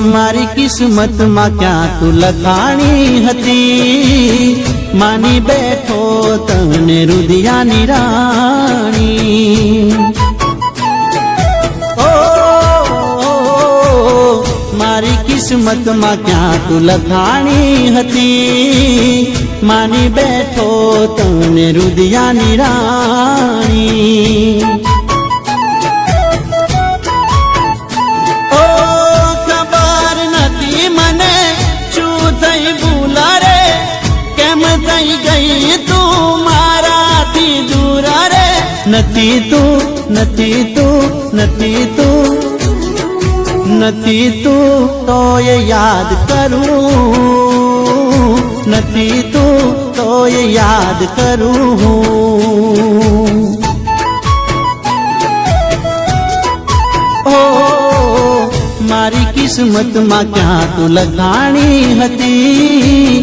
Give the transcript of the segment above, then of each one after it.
મારી કિસ્મત માં ક્યાં તું લખાણી હતી, માની બેઠો તને રુદિયાની રાણી। ઓ મારી કિસ્મત માં ક્યાં તું લખાણી હતી, માની બેઠો તને રુદિયાની રાણી। નથી તું નથી તું નથી તું નથી તું તોય યાદ કરું, નથી તું તોય યાદ કરું। ઓ મારી કિસ્મત માં ક્યાં તું લખાણી હતી,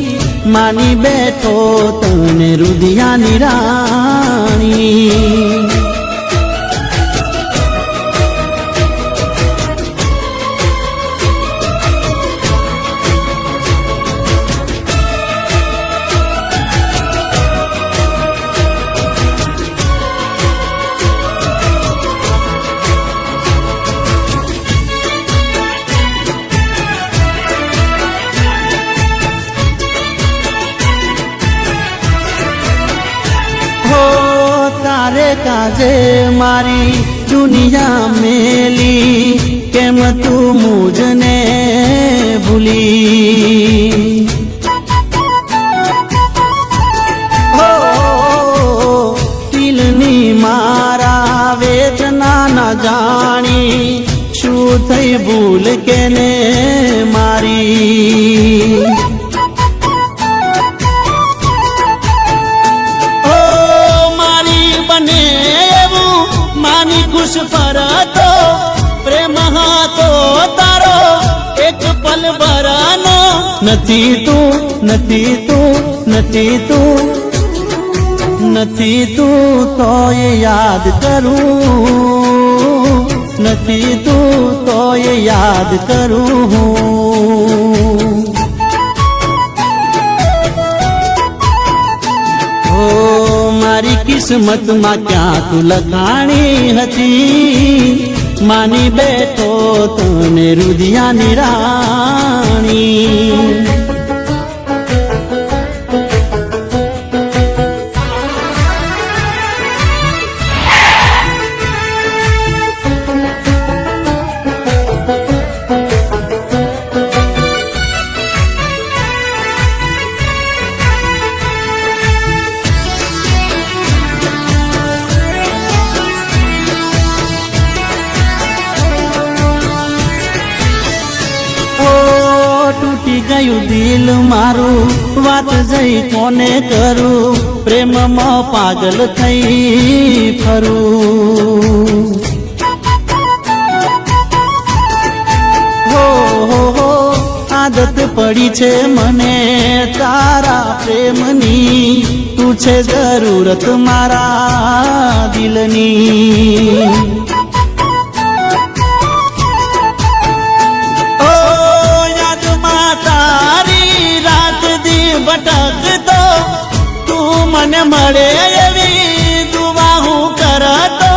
માની બેઠો તને રુદિયાની રાણી। તારે કાજે મારી દુનિયા મેલી, કેમ તું મુજને ભૂલી। હો દિલની મારા વેદના ન જાણી, શું થઈ ભૂલ કેને મારી। ખુશ ફરતો પ્રેમ હતો તારો એક પલ ભરનો, નથી તું નથી તું નથી તું નથી તું તોય યાદ કરું, નથી તું તોય યાદ કરું। મારી કિસ્મત માં ક્યાં તું લખાણી હતી, માની બેઠો તને રુદિયાની રાણી। તૂટી ગયું દિલ મારું, વાત જઈ કોને કરું, પ્રેમમાં પાગલ થઈ ફરું। હો આદત પડી છે મને તારા પ્રેમની, તું છે જરૂરત મારા દિલની। ભટકતો તું મને મળે એવી દુઆ હું કરતો,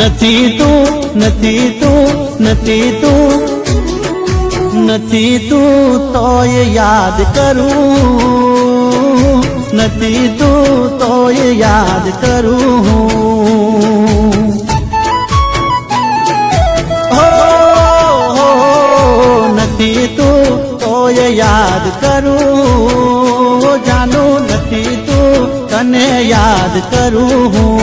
નથી તું નથી તું નથી તું નથી તું તોય યાદ કરું, નથી તું તોય યાદ કરું। નથી તું તોય યાદ કરું, જાનું નથી તું તને યાદ કરું।